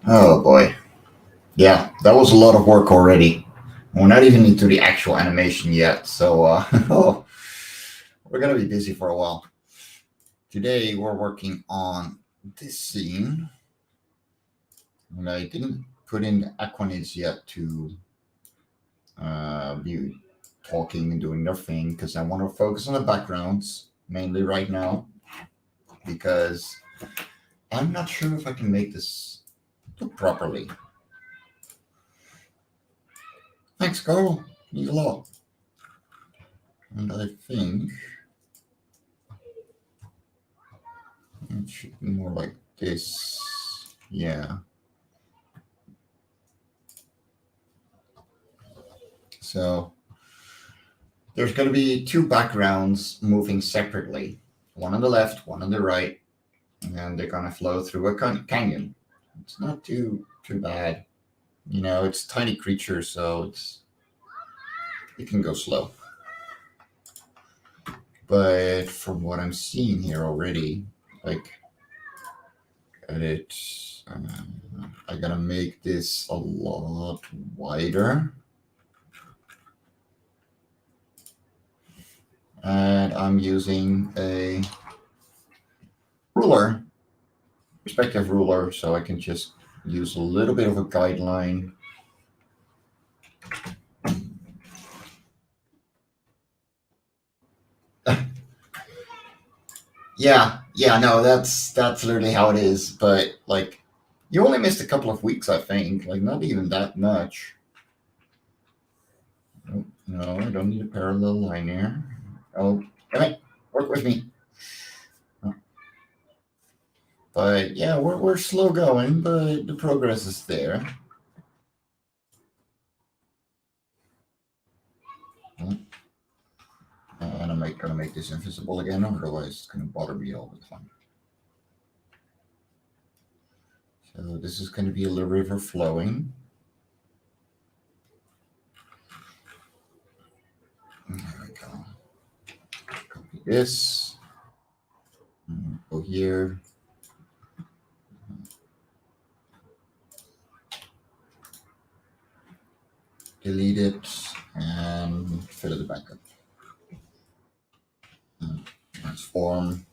Oh boy. Yeah, that was a lot of work already. We're not even into the actual animation yet, so oh, we're gonna be busy for a while. Today we're working on this scene, and I didn't put in the Aquanids yet to be talking and doing their thing because I want to focus on the backgrounds mainly right now because I'm not sure if I can make this look properly. Thanks, Carl. Means a lot. And I think it should be more like this. Yeah. So there's going to be two backgrounds moving separately, one on the left, one on the right, and they're going to flow through a canyon. It's not too bad. You know, it's tiny creatures, so it can go slow. But from what I'm seeing here already, like, I gotta make this a lot wider. And I'm using a ruler, perspective ruler, so I can just use a little bit of a guideline. Yeah, no, that's literally how it is. But like, you only missed a couple of weeks, I think. Like, not even that much. Oh, no, I don't need a parallel line here. Oh, come on, work with me. Oh. But yeah, we're slow going, but the progress is there. Oh. And I'm gonna make this invisible again, otherwise it's gonna bother me all the time. So this is gonna be a little river flowing. There we go. Copy this. Go here. Delete it and fill it back up. Transform.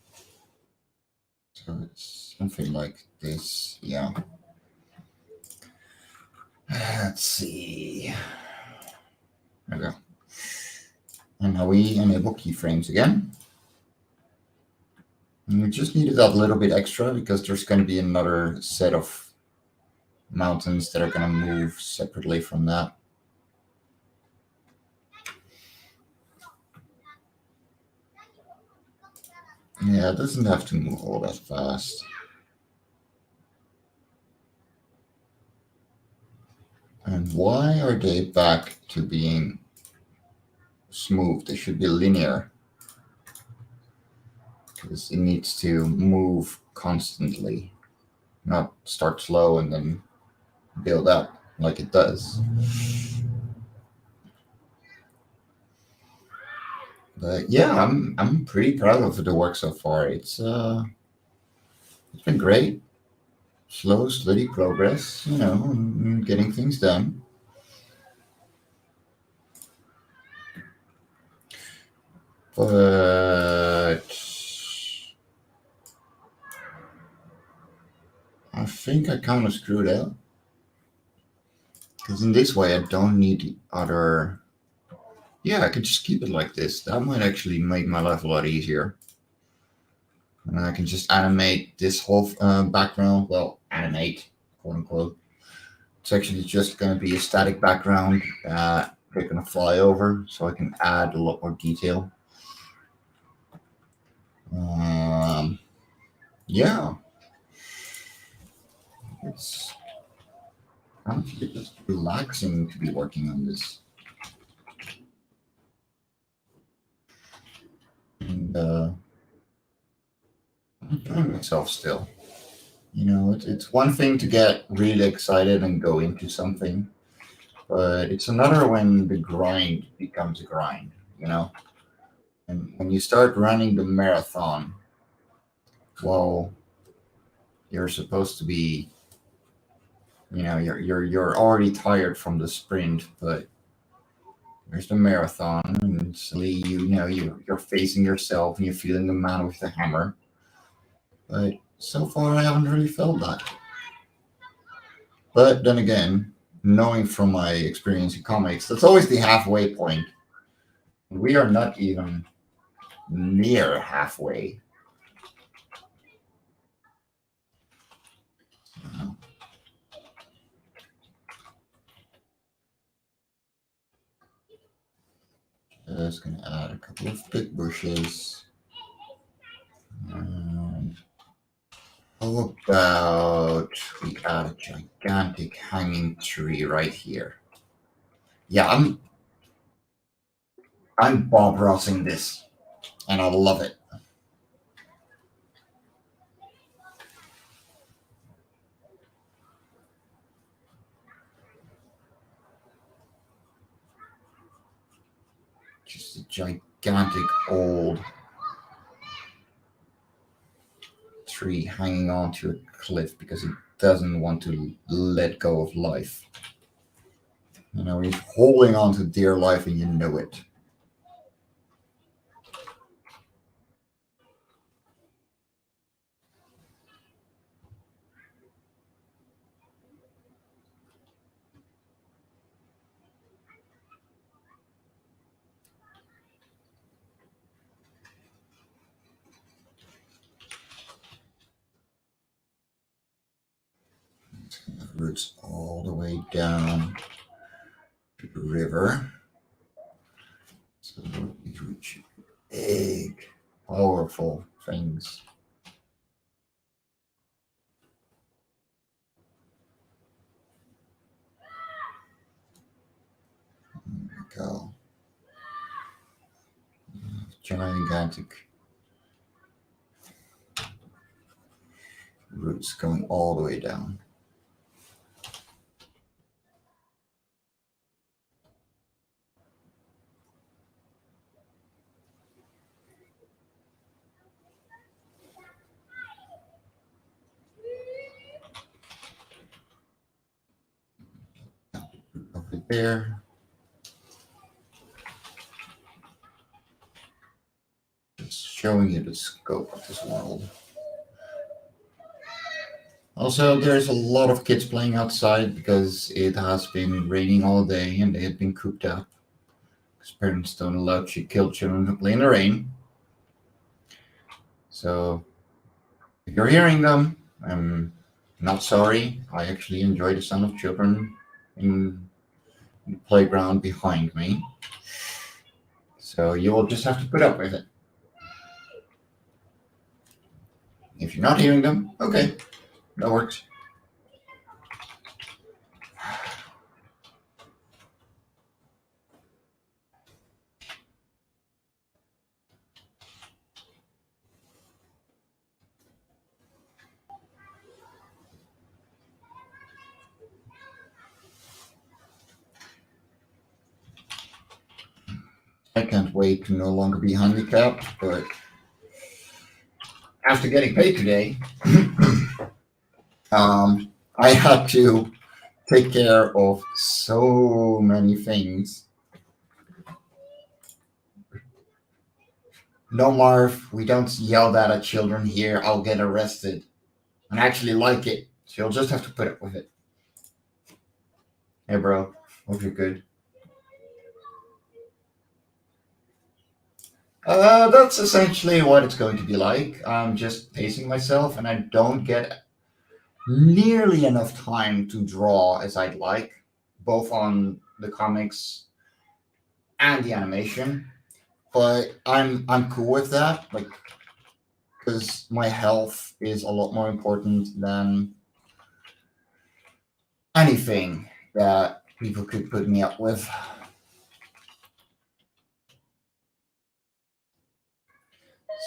So it's something like this. Yeah. Let's see. There we go. And now we enable keyframes again. And we just needed that little bit extra because there's going to be another set of mountains that are going to move separately from that. Yeah, it doesn't have to move all that fast. And why are they back to being smooth? They should be linear. Because it needs to move constantly, not start slow and then build up like it does. But yeah, I'm pretty proud of the work so far. It's been great. Slow, steady progress, you know, getting things done. But I think I kind of screwed up. Because in this way, I don't need the other. Yeah, I could just keep it like this. That might actually make my life a lot easier. And I can just animate this whole background. Well, animate, quote unquote. It's actually just going to be a static background. They're going to fly over, so I can add a lot more detail. Yeah. It's honestly just relaxing to be working on this. And I'm enjoying myself still. You know, it's one thing to get really excited and go into something, but it's another when the grind becomes a grind, you know? And when you start running the marathon, well, you're supposed to be you're already tired from the sprint, but there's the marathon, and suddenly you're facing yourself and you're feeling the man with the hammer. But so far, I haven't really felt that. But then again, knowing from my experience in comics, that's always the halfway point. We are not even near halfway. Just gonna add a couple of big bushes. And how about we add a gigantic hanging tree right here? Yeah, I'm Bob Rossing this, and I love it. Just a gigantic old tree hanging onto a cliff because it doesn't want to let go of life. He's holding on to dear life and you know it. Roots all the way down to the river. So these roots should be big, powerful things. There we go. Gigantic roots going all the way down. Over there. Just showing you the scope of this world. Also, there's a lot of kids playing outside because it has been raining all day and they have been cooped up. Because parents don't allow children to play in the rain. So, if you're hearing them, I'm not sorry. I actually enjoy the sound of children in the playground behind me. So, you will just have to put up with it. If you're not hearing them, okay, that works. I can't wait to no longer be handicapped, but after getting paid today, I had to take care of so many things. No, Marv, we don't yell that at children here. I'll get arrested. And I actually like it, so you'll just have to put up with it. Hey, bro, hope you're good. That's essentially what it's going to be like. I'm just pacing myself, and I don't get nearly enough time to draw as I'd like, both on the comics and the animation. But I'm cool with that, like, because my health is a lot more important than anything that people could put me up with.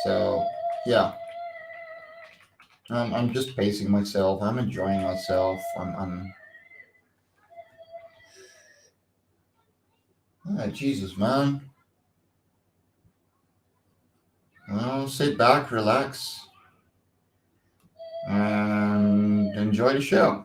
So yeah, I'm just pacing myself. I'm enjoying myself. Jesus, man. Well, sit back, relax, and enjoy the show.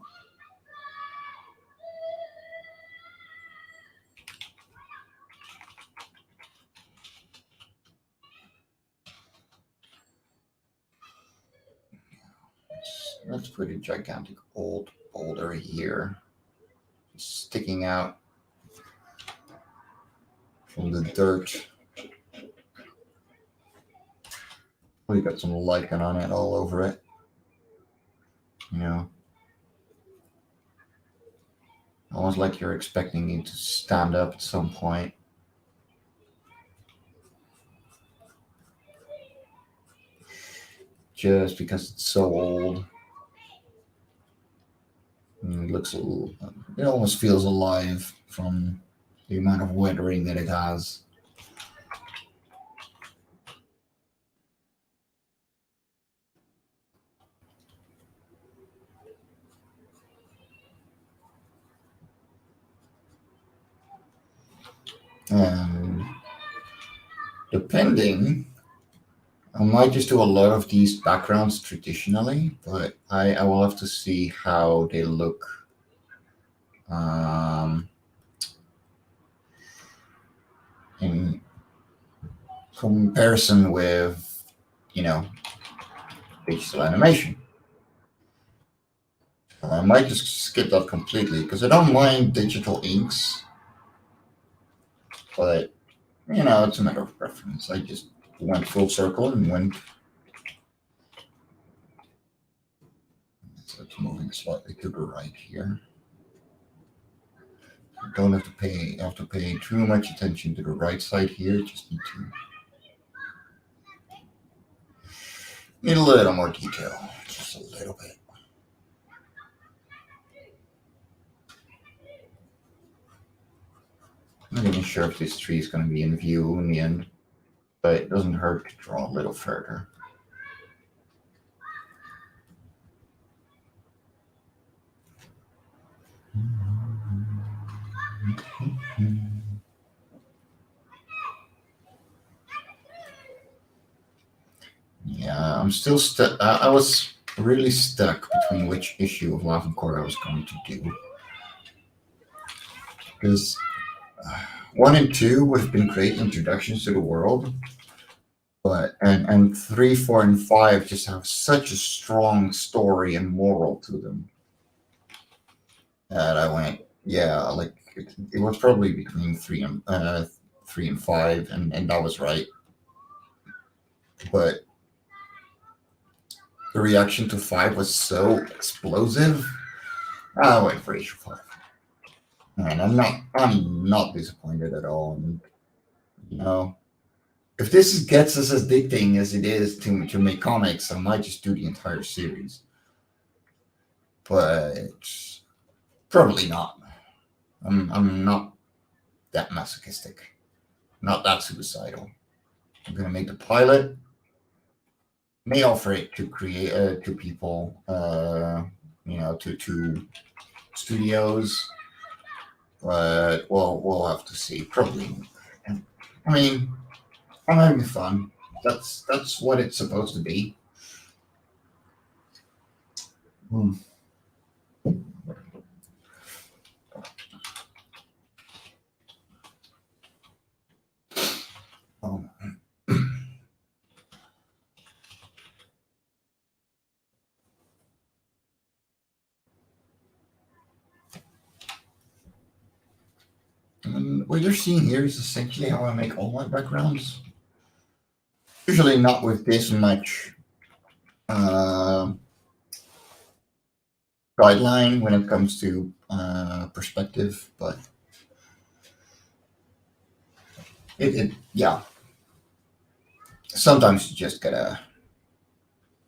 Let's put a gigantic old boulder here, just sticking out from the dirt. We got some lichen on it all over it. You know, almost like you're expecting it to stand up at some point. Just because it's so old. And it almost feels alive from the amount of weathering that it has. And depending, I might just do a lot of these backgrounds traditionally, but I will have to see how they look in comparison with, digital animation. I might just skip that completely because I don't mind digital inks, but it's a matter of preference. I just went full circle and went. So it's moving slightly to the right here. I don't have to pay too much attention to the right side here. Just need a little more detail, just a little bit. I'm not even sure if this tree is going to be in view in the end, but it doesn't hurt to draw a little further. Yeah, I'm still stuck. I was really stuck between which issue of Love and Core I was going to do. Because 1 and 2 would have been great introductions to the world, but and 3, 4, and 5 just have such a strong story and moral to them. And I went, like it was probably between 3 and 5, and that was right. But the reaction to 5 was so explosive. I went for issue 5. And I'm not disappointed at all. And, if this gets us as addicting as it is to make comics, I might just do the entire series. But probably not. I'm not that masochistic, not that suicidal. I'm gonna make the pilot. May offer it to create to people, to studios, but we'll have to see. Probably. I mean, I'm having fun. That's what it's supposed to be. Oh. And what you're seeing here is essentially how I make all my backgrounds. Usually not with this much guideline when it comes to perspective, but sometimes you just gotta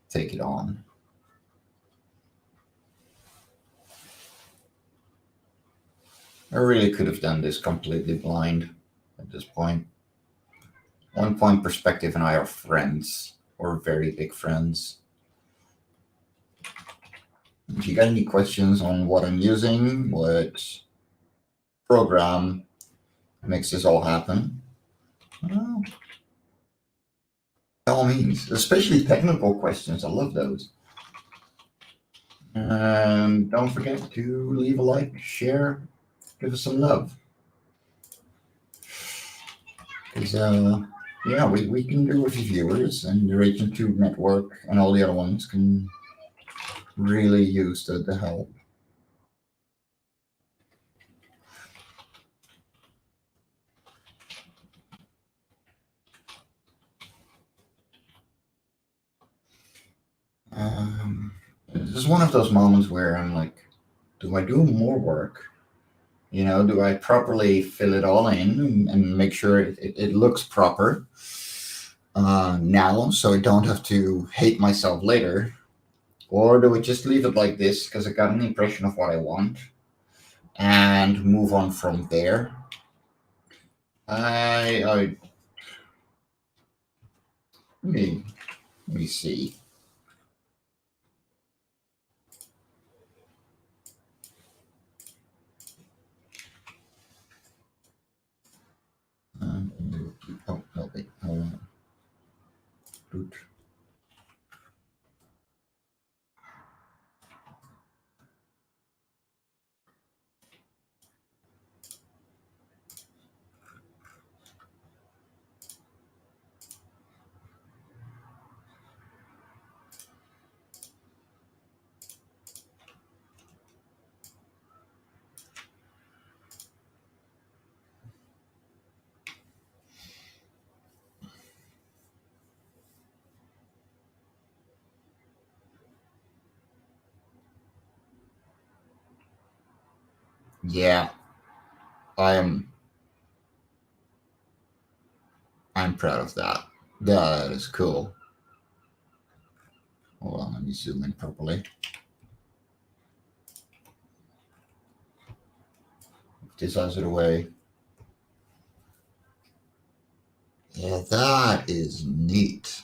take it on. I really could have done this completely blind at this point. 1 point perspective and I are friends, or very big friends. If you got any questions on what I'm using, what program makes this all happen, well, by all means, especially technical questions. I love those. And don't forget to leave a like, share, give us some love. Because, we can do with the viewers, and the Ragin Tube Network and all the other ones can really use the help. This is one of those moments where I'm like, do I do more work? Do I properly fill it all in and make sure it looks proper now so I don't have to hate myself later? Or do I just leave it like this because I got an impression of what I want and move on from there? I let me see. Oh, no, wait. Good. Yeah, I'm I'm proud of that. That is cool. Hold on, let me zoom in properly. This out of the way. Yeah, that is neat.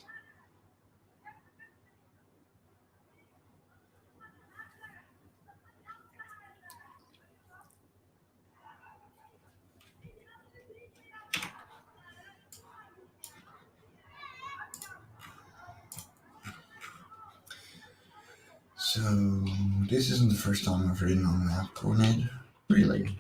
So, this isn't the first time I've written on that coordinate. Really?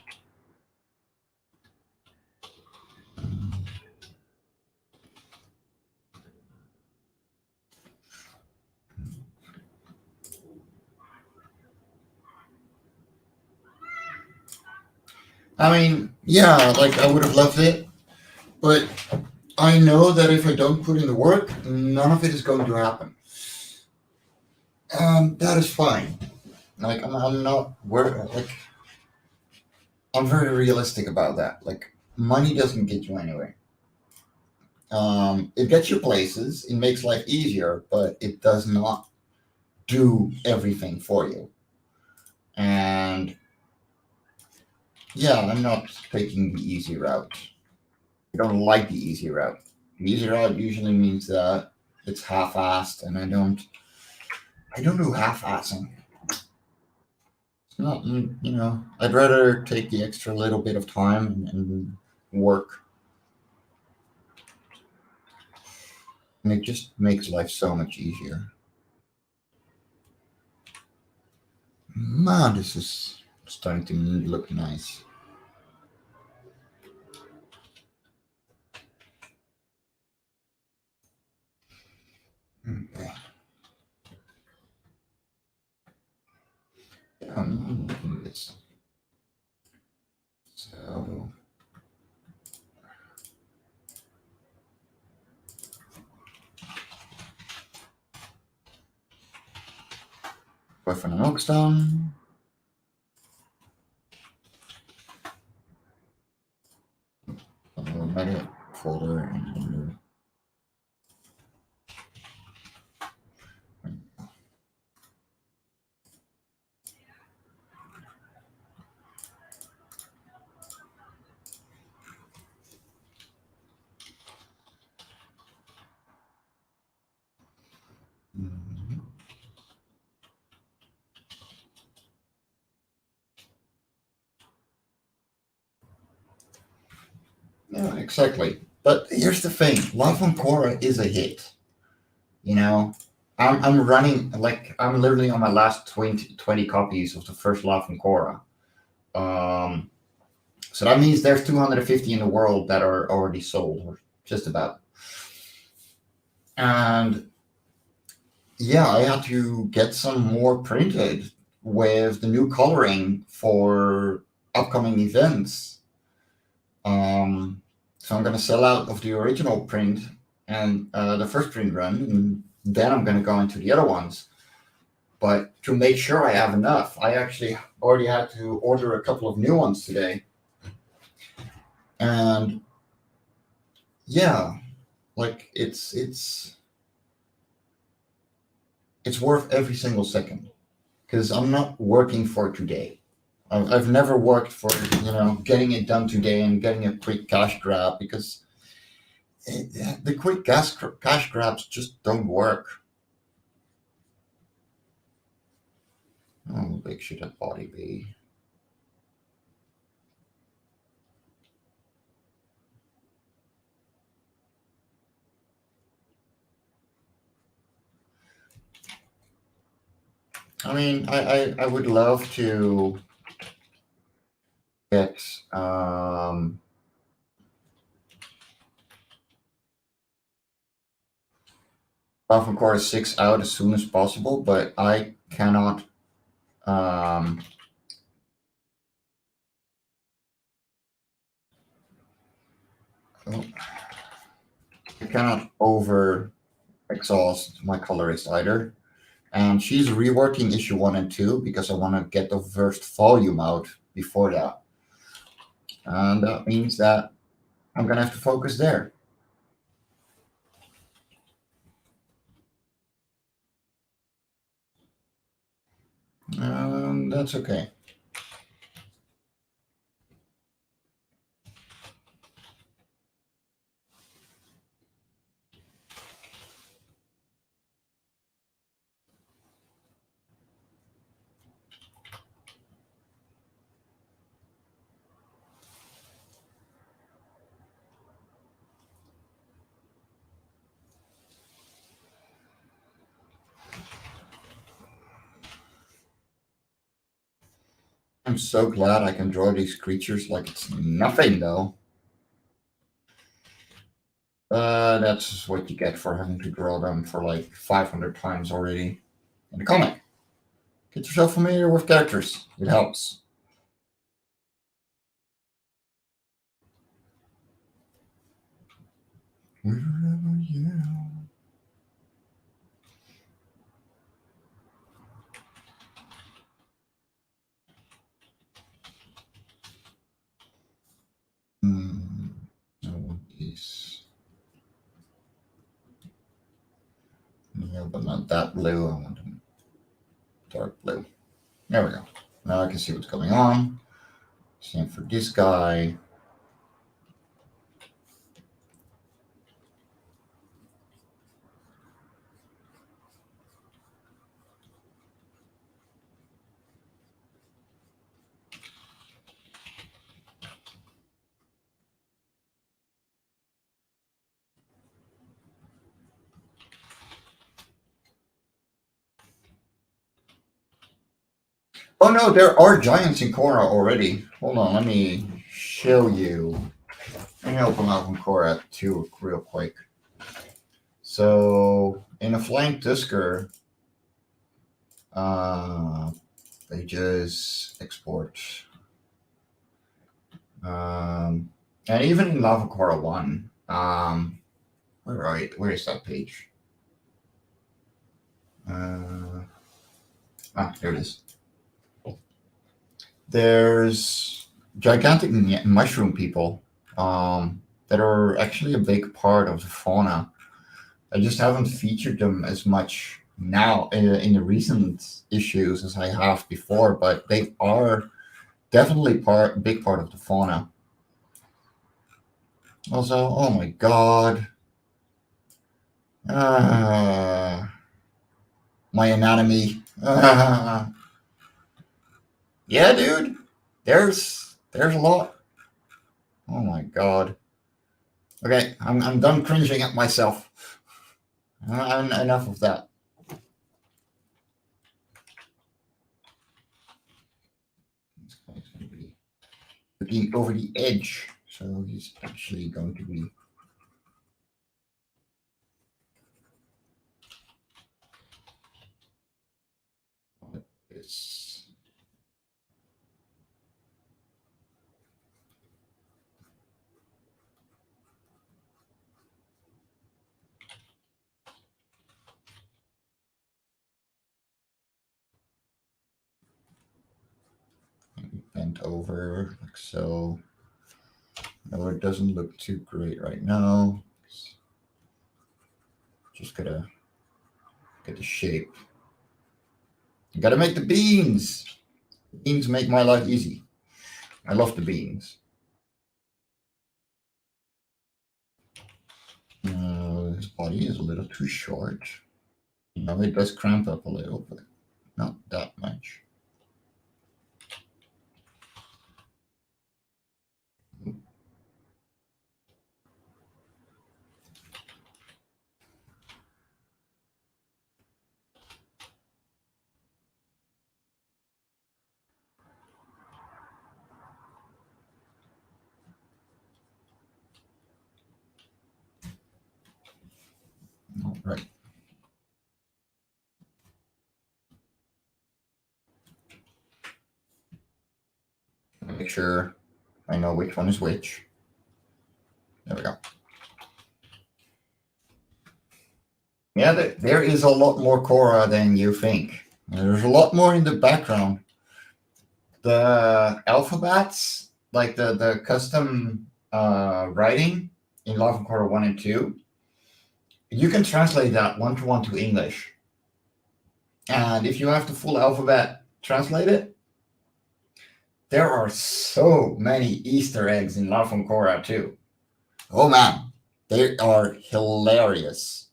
I mean, yeah, like I would have loved it, but I know that if I don't put in the work, none of it is going to happen. That is fine. Like I'm not worried. Like I'm very realistic about that. Like money doesn't get you anywhere. It gets you places. It makes life easier, but it does not do everything for you. And yeah, I'm not taking the easy route. I don't like the easy route. The easy route usually means that it's half-assed, and I don't do half-assing. It's not, I'd rather take the extra little bit of time and work, and it just makes life so much easier. Man, this is starting to look nice. Okay. Yeah, I'm looking at this. So, boyfriend and Oakstone. Meredith folder and yeah, exactly. But here's the thing: Love on Korra is a hit. You know, I'm running like I'm literally on my last 20 copies of the first Love on Korra. Um, so that means there's 250 in the world that are already sold, or just about. And yeah, I had to get some more printed with the new coloring for upcoming events. So I'm going to sell out of the original print and the first print run, and then I'm going to go into the other ones. But to make sure I have enough, I actually already had to order a couple of new ones today. And yeah, like it's worth every single second because I'm not working for today. I've never worked for getting it done today and getting a quick cash grab because the quick cash grabs just don't work. How big should that body be? I mean, I would love to get Puff Core 6 out as soon as possible, but I cannot um, oh, I cannot over exhaust my colorist either. And she's reworking issue 1 and 2 because I want to get the first volume out before that. And that means that I'm going to have to focus there. That's okay. I'm so glad I can draw these creatures like it's nothing, though. That's what you get for having to draw them for like 500 times already in the comic. Get yourself familiar with characters. It helps. Wherever you. No, is. Yeah, but not that blue. I want them dark blue. There we go. Now I can see what's going on. Same for this guy. Oh no, there are giants in Korra already. Hold on, let me show you. Let me open up on Korra 2 real quick. So in a flying Tusker, they just export. And even in Lava Korra 1, where is that page? There it is. There's gigantic mushroom people that are actually a big part of the fauna. I just haven't featured them as much now in the recent issues as I have before, but they are definitely big part of the fauna. Also, oh my god, my anatomy. Yeah, dude, there's a lot. Oh my god. Okay, I'm done cringing at myself. Enough of that. This guy's going to be looking over the edge, so he's actually going to be. bent over like so. No, it doesn't look too great right now. Just gotta get the shape. You gotta make the beans. Beans make my life easy. I love the beans. His body is a little too short. You know, it does cramp up a little, but not that much. All right. Make sure I know which one is which. There we go. Yeah, there is a lot more Cora than you think. There's a lot more in the background. The alphabets, like the custom writing in Love Cora 1 and 2, you can translate that one-to-one to English. And if you have the full alphabet translated, there are so many Easter eggs in Love from Korra too. Oh man, they are hilarious.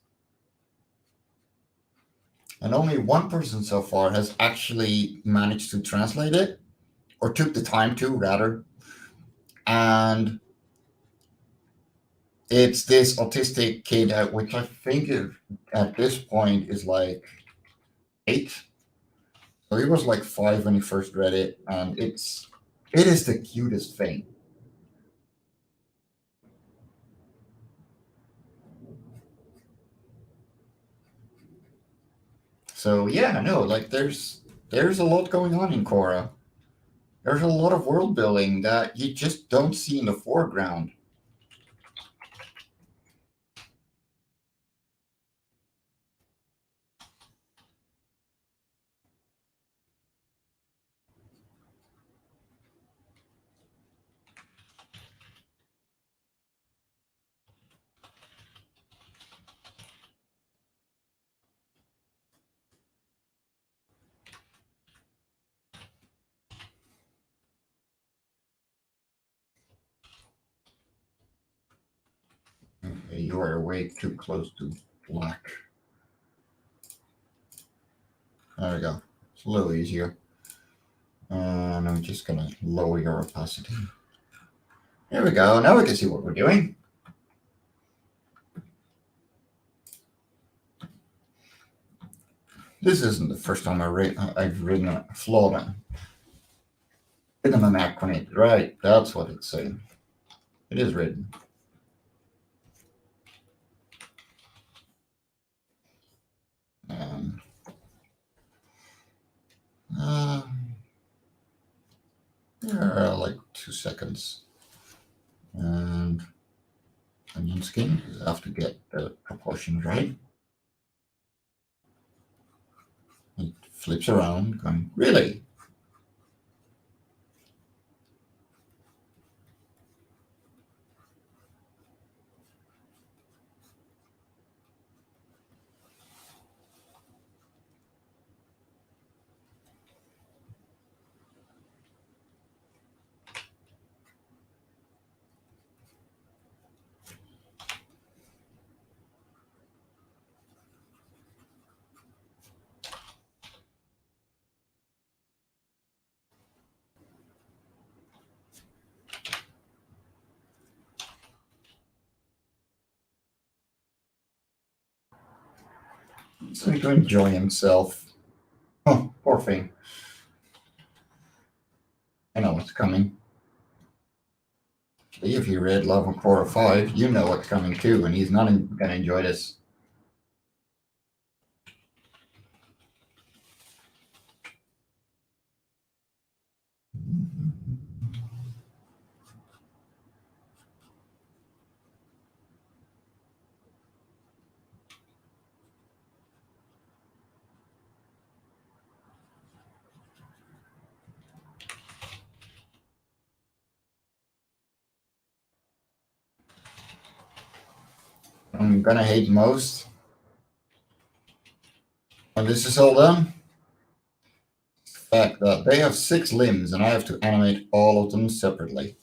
And only one person so far has actually managed to translate it, or took the time to, rather. And it's this autistic kid, which I think at this point is like 8. So he was like 5 when he first read it, and it is the cutest thing. So yeah, no, like there's a lot going on in Korra. There's a lot of world building that you just don't see in the foreground. Okay, you are way too close to black. There we go. It's a little easier. And I'm just gonna lower your opacity. There we go. Now we can see what we're doing. This isn't the first time I've written a flawed written an acronym. Right, that's what it's saying. It is written. And like 2 seconds. And onion skin, because I have to get the proportion right. It flips around, going, really? He's going to enjoy himself. Oh, poor thing. I know what's coming. If you read Love of Korra 5, you know what's coming too, and he's not going to enjoy this. I'm gonna hate most when this is all done. The fact that they have 6 limbs and I have to animate all of them separately.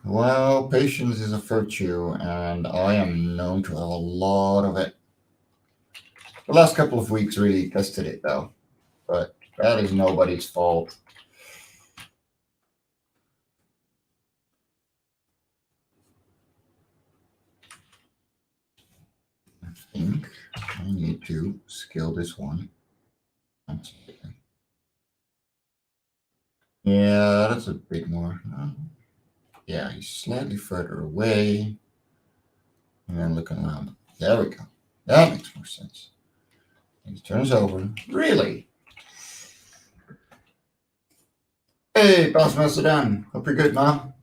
Well, patience is a virtue, and I am known to have a lot of it. The last couple of weeks really tested it, though, but that is nobody's fault. I think I need to scale this one. Yeah, that's a bit more. Yeah, he's slightly further away. And then looking around. There we go. That makes more sense. He turns over. Really? Hey, Boss Master Dan. Hope you're good, man.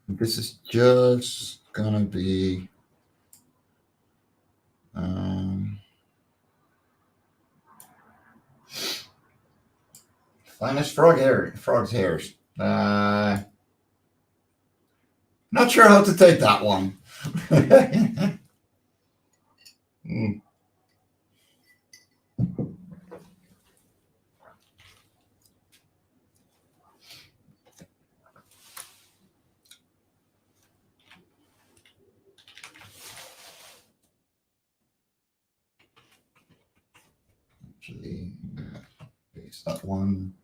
This is just gonna be finest frog's hairs. Not sure how to take that one. Actually, paste that one.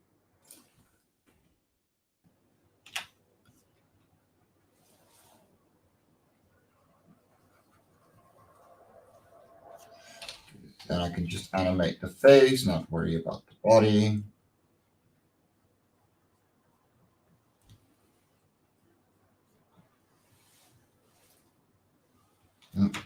Then I can just animate the face, not worry about the body. Yep.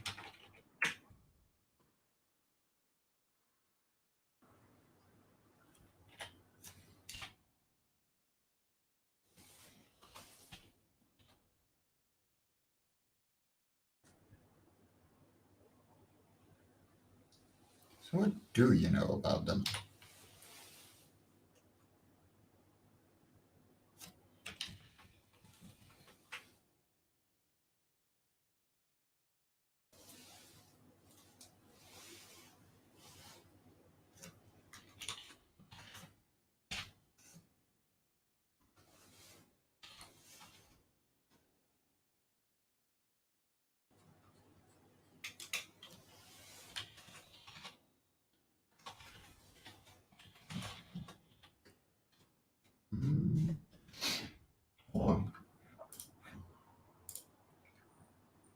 So what do you know about them?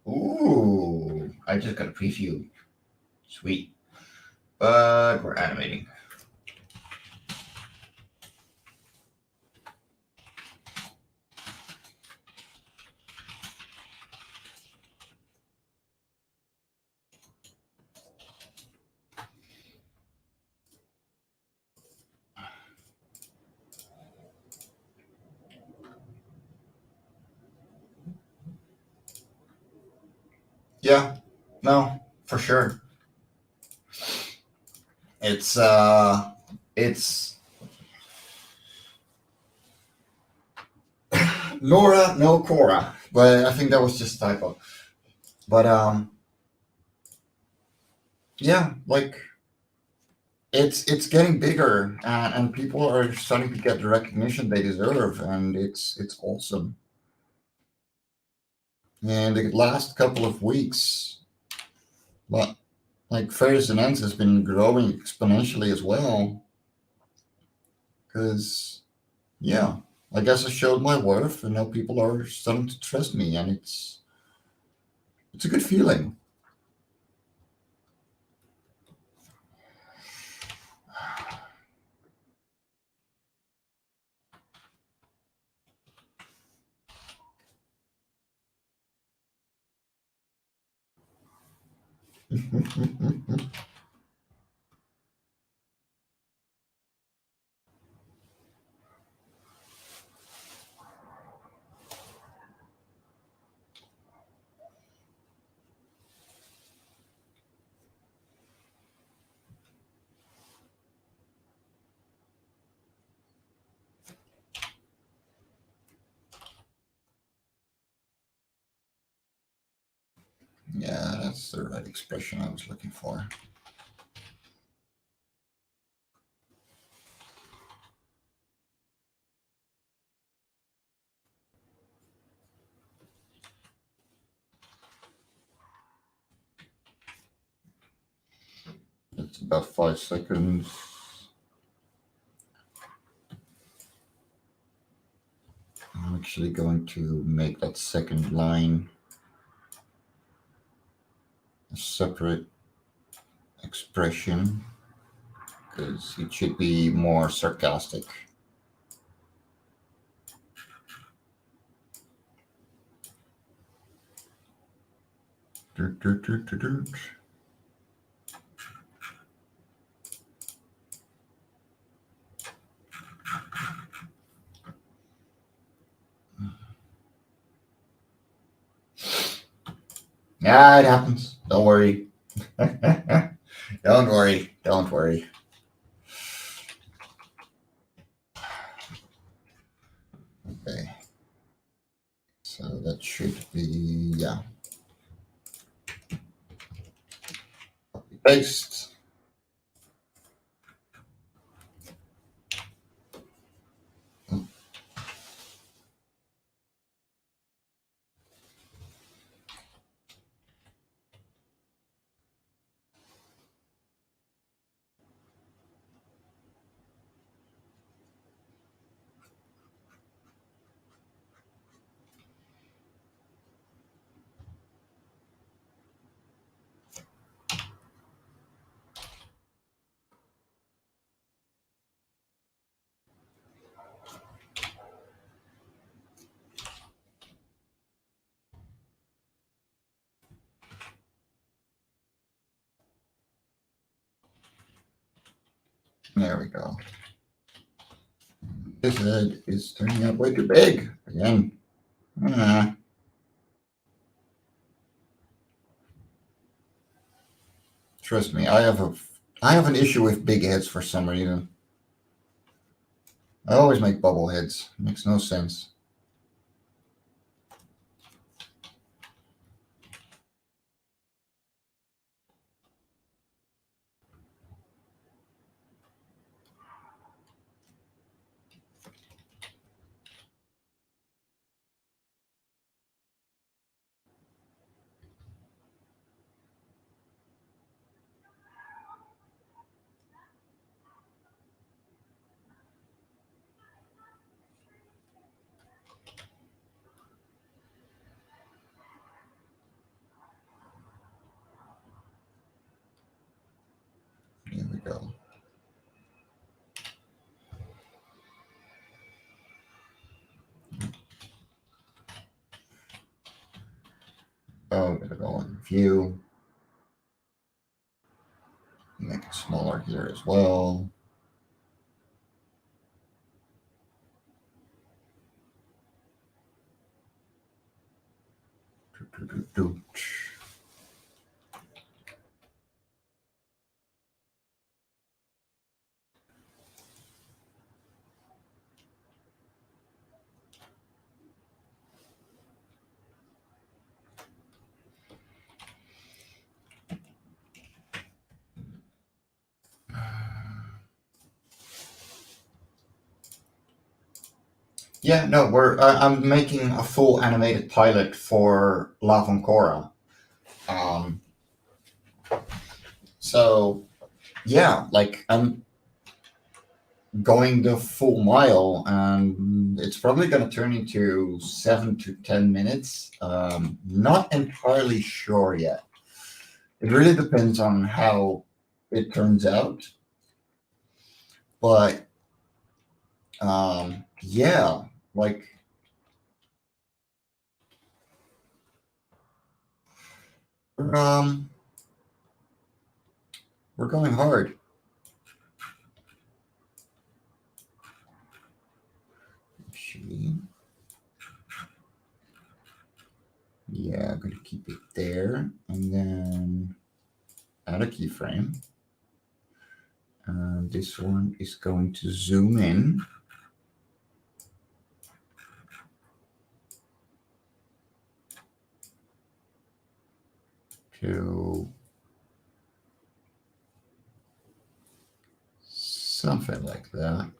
Ooh, I just got a preview. Sweet. But we're animating. Yeah, no, for sure. It's Nora, no Cora, but I think that was just a typo. But yeah, like it's getting bigger, and people are starting to get the recognition they deserve, and it's awesome. And the last couple of weeks, like Fairies and Ends has been growing exponentially as well. Because yeah, I guess I showed my worth, and now people are starting to trust me, and it's a good feeling. Yeah, that's the right expression I was looking for. It's about 5 seconds. I'm actually going to make that second line a separate expression because it should be more sarcastic. Yeah, it happens. Don't worry. Don't worry. Don't worry. Okay. So that should be, yeah. Copy paste. There we go. This head is turning out way too big again. Trust me, I have an issue with big heads for some reason. I always make bubble heads. It makes no sense. Here we go. Oh, gotta go on view. Make it smaller here as well. Yeah, no, I'm making a full animated pilot for Loughran. So yeah, like I'm going the full mile, and it's probably going to turn into 7 to 10 minutes. Not entirely sure yet. It really depends on how it turns out. But yeah, like um, We're going hard. Actually, yeah, I'm gonna keep it there and then add a keyframe. And this one is going to zoom in. To something like that.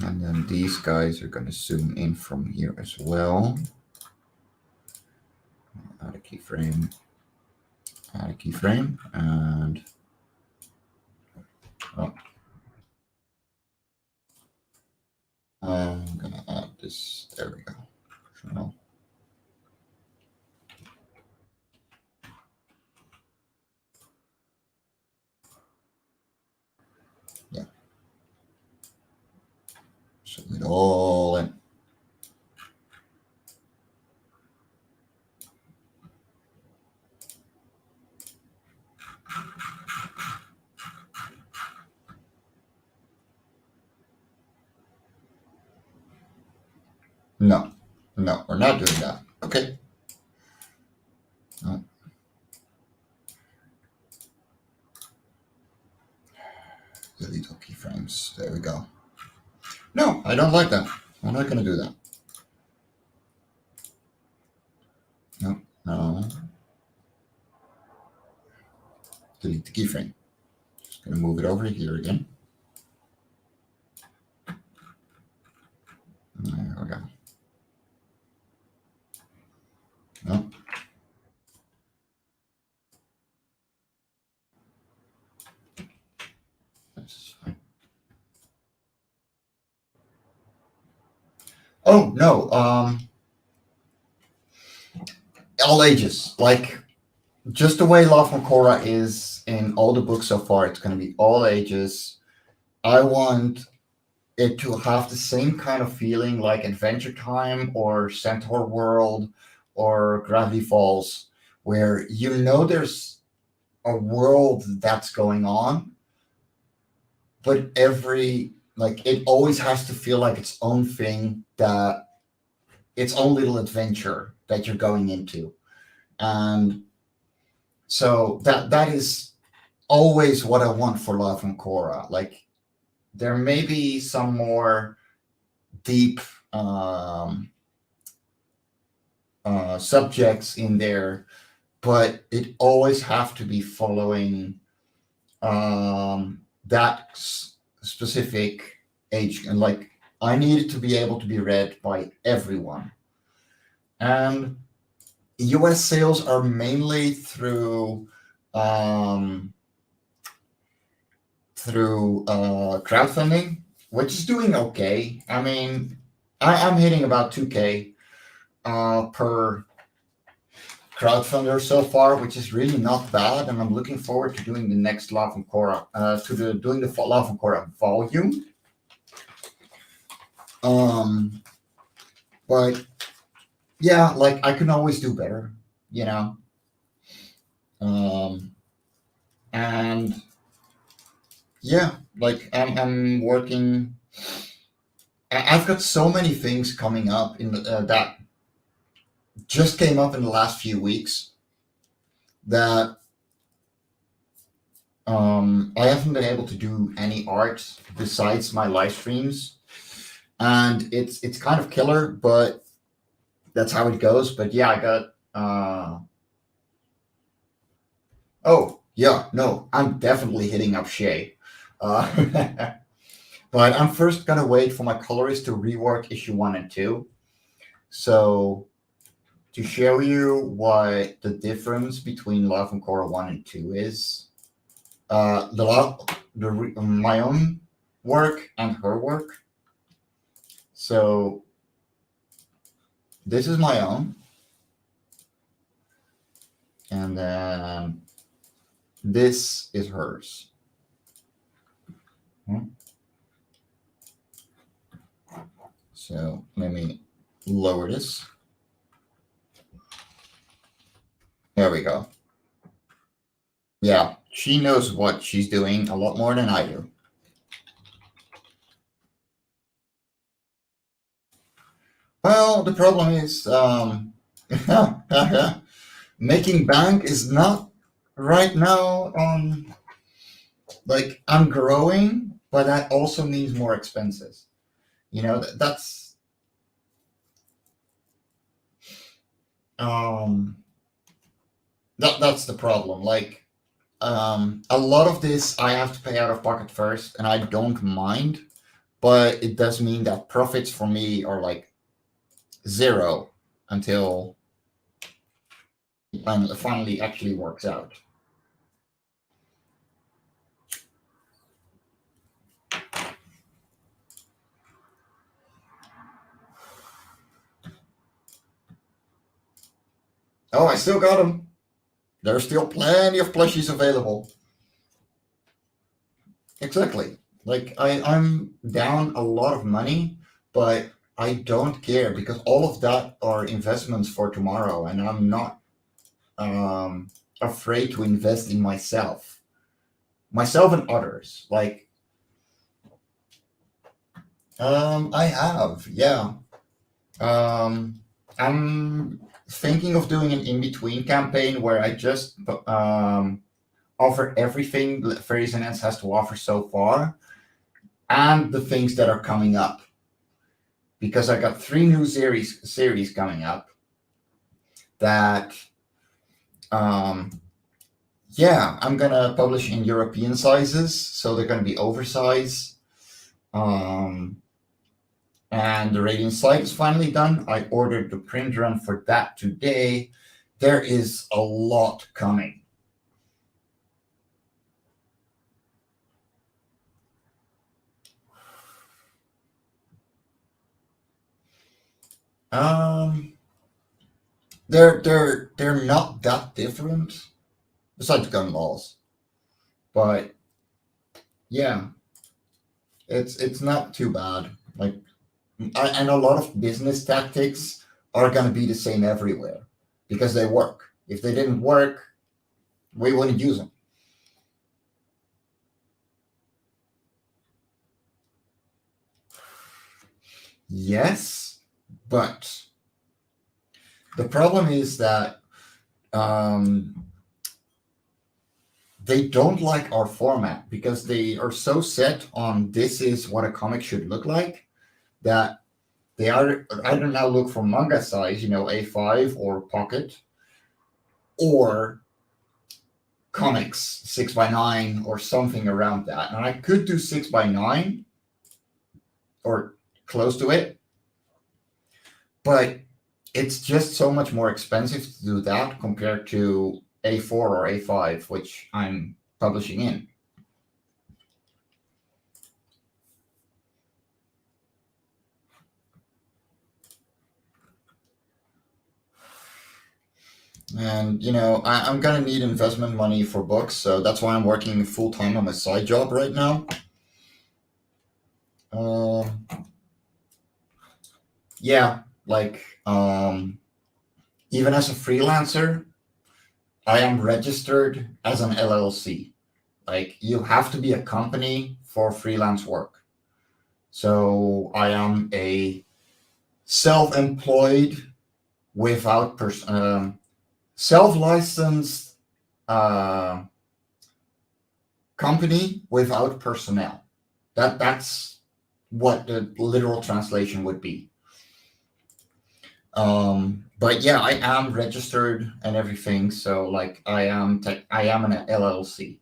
And then these guys are going to zoom in from here as well. Add a keyframe, and oh, I'm going to add this. There we go. So, yeah. So it all in. No, we're not doing that. Okay. No. Delete all keyframes. There we go. No, I don't like that. I'm not going to do that. No. Delete the keyframe. Just going to move it over here again. There we go. No. That's fine. Oh, no. All ages. Like, just the way Loughran is in all the books so far, it's going to be all ages. I want it to have the same kind of feeling like Adventure Time or Centaur World or Gravity Falls, where you know there's a world that's going on, but it always has to feel like its own thing, that its own little adventure that you're going into. And so that is always what I want for Loughran. Like, there may be some more deep subjects in there, but it always have to be following that specific age. And like, I need it to be able to be read by everyone. And US sales are mainly through crowdfunding, which is doing okay. I mean, I'm hitting about 2K per crowdfunder so far, which is really not bad. And I'm looking forward to doing the next Loughran, doing the Loughran volume. But yeah, like, I can always do better, you know. And yeah, like, I'm working. I've got so many things coming up in that just came up in the last few weeks that I haven't been able to do any art besides my live streams, and it's kind of killer, but that's how it goes. But yeah, I got. Oh yeah, no, I'm definitely hitting up Shay. But I'm first gonna wait for my colorist to rework issue 1 and 2. So, to show you what the difference between Loughran 1 and 2 is, my own work and her work. So this is my own, and then this is hers. So let me lower this. There we go. Yeah, she knows what she's doing a lot more than I do. Well, the problem is making bank is not right now. Like I'm growing, but that also means more expenses. You know, um, that's the problem. Like a lot of this I have to pay out of pocket first, and I don't mind, but it does mean that profits for me are like zero until it finally actually works out. Oh, I still got them. There's still plenty of plushies available. Exactly. Like I'm down a lot of money, but I don't care because all of that are investments for tomorrow, and I'm not afraid to invest in myself and others. Like I have, yeah. Um, I'm thinking of doing an in between campaign where I just offer everything that Fairies has to offer so far and the things that are coming up. Because I got 3 new series coming up that yeah, I'm gonna publish in European sizes, so they're gonna be oversized. Um, and the Radiant site is finally done. I ordered the print run for that today. There is a lot coming. Um, they're not that different, besides gun laws. But yeah, it's not too bad. Like, and a lot of business tactics are gonna be the same everywhere because they work. If they didn't work, we wouldn't use them. Yes, but the problem is that um, they don't like our format because they are so set on this is what a comic should look like that they are either now look for manga size, A5 or pocket, or comics 6x9 or something around that. And I could do 6x9 or close to it, but it's just so much more expensive to do that compared to A4 or A5, which I'm publishing in. And I'm gonna need investment money for books, so that's why I'm working full time on my side job right now. Um, yeah, like even as a freelancer, I am registered as an LLC. Like you have to be a company for freelance work. So I am a self-employed without self-licensed uh, company without personnel. That's what the literal translation would be. But yeah, I am registered and everything, so like I am an LLC.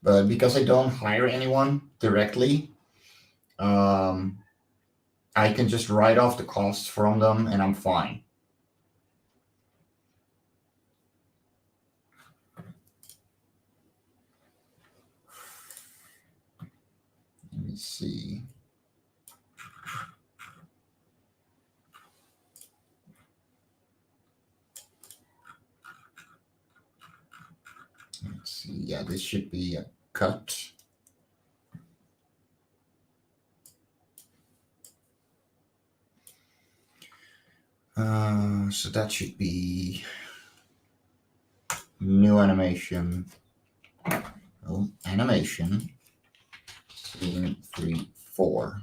But because I don't hire anyone directly, um, I can just write off the costs from them, and I'm fine. Let me see. Let's see. yeah, this should be a cut. So that should be new animation. Oh, animation. Scene 3, 4.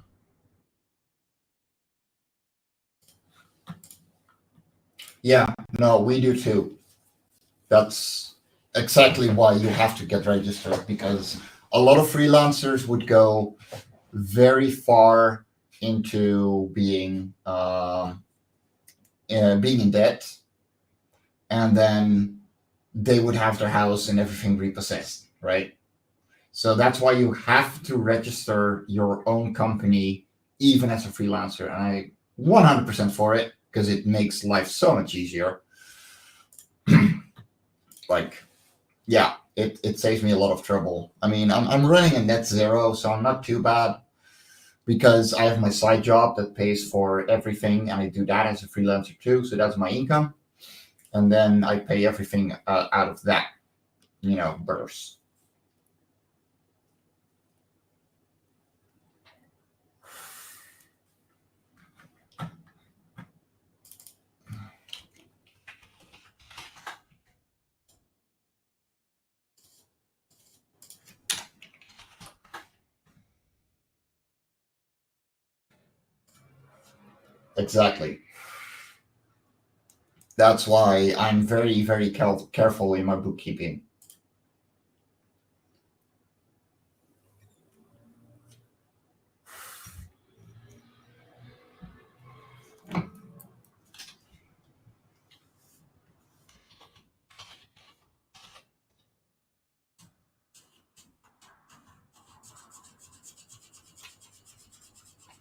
Yeah, no, we do too. That's exactly why you have to get registered, because a lot of freelancers would go very far into being in debt, and then they would have their house and everything repossessed, right? So that's why you have to register your own company even as a freelancer. And I 100% for it, because it makes life so much easier. Like, yeah, it saves me a lot of trouble. I mean, I'm running a net zero, so I'm not too bad, because I have my side job that pays for everything, and I do that as a freelancer too. So that's my income. And then I pay everything out of that, burst. Exactly. That's why I'm very, very careful in my bookkeeping.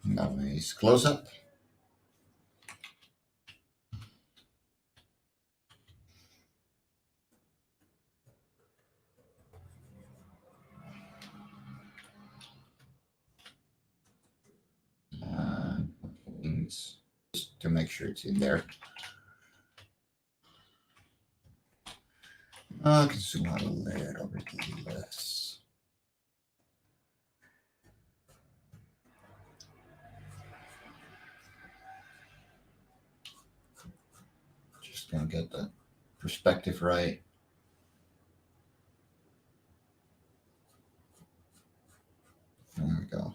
Nice close up. Just to make sure it's in there. I can zoom out a little bit less. Just gonna get the perspective right. There we go.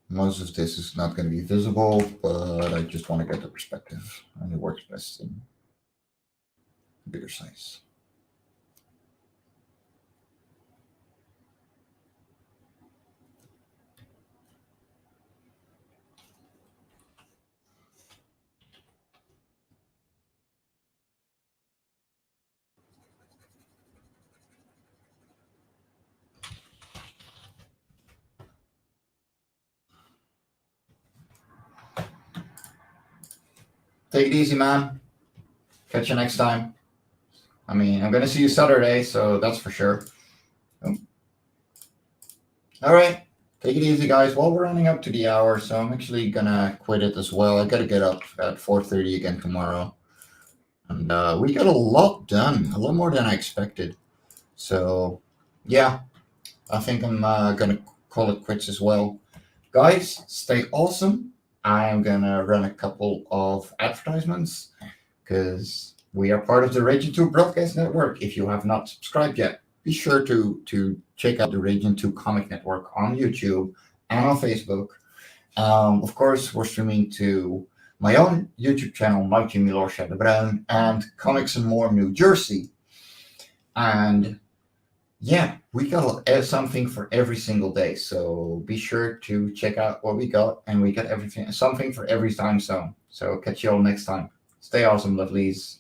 Most of this is not going to be visible, but I just want to get the perspective, and it works best in bigger size. Take it easy, man. Catch you next time. I mean, I'm going to see you Saturday, so that's for sure. All right. Take it easy, guys. Well, we're running up to the hour, so I'm actually going to quit it as well. I got to get up at 4:30 again tomorrow. And we got a lot done, a lot more than I expected. So, yeah, I think I'm going to call it quits as well. Guys, stay awesome. I'm going to run a couple of advertisements, because we are part of the Ragin 2 Broadcast Network. If you have not subscribed yet, be sure to check out the Ragin 2 Comic Network on YouTube and on Facebook. Of course, we're streaming to my own YouTube channel, Mike Jimmy Lortia, the Bruin, and Comics and More New Jersey. And yeah, we got something for every single day. So be sure to check out what we got, and we got something for every time zone. So catch you all next time. Stay awesome, lovelies.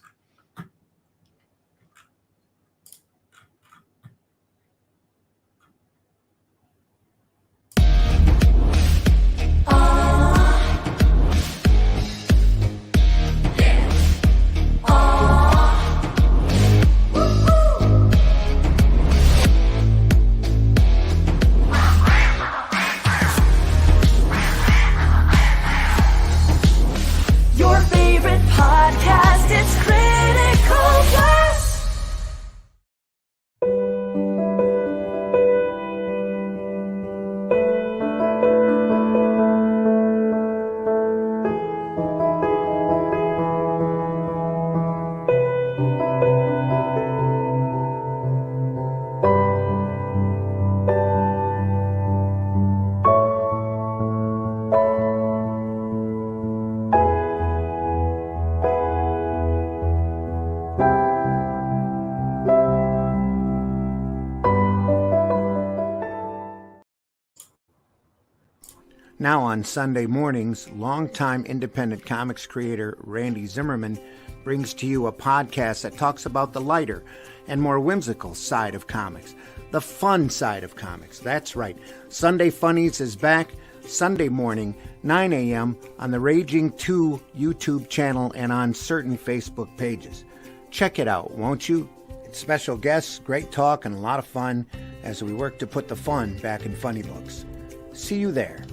Your favorite podcast, it's crazy. Now on Sunday mornings, longtime independent comics creator Randy Zimmerman brings to you a podcast that talks about the lighter and more whimsical side of comics, the fun side of comics. That's right. Sunday Funnies is back Sunday morning, 9 a.m. on the Raging 2 YouTube channel and on certain Facebook pages. Check it out, won't you? It's special guests, great talk, and a lot of fun as we work to put the fun back in funny books. See you there.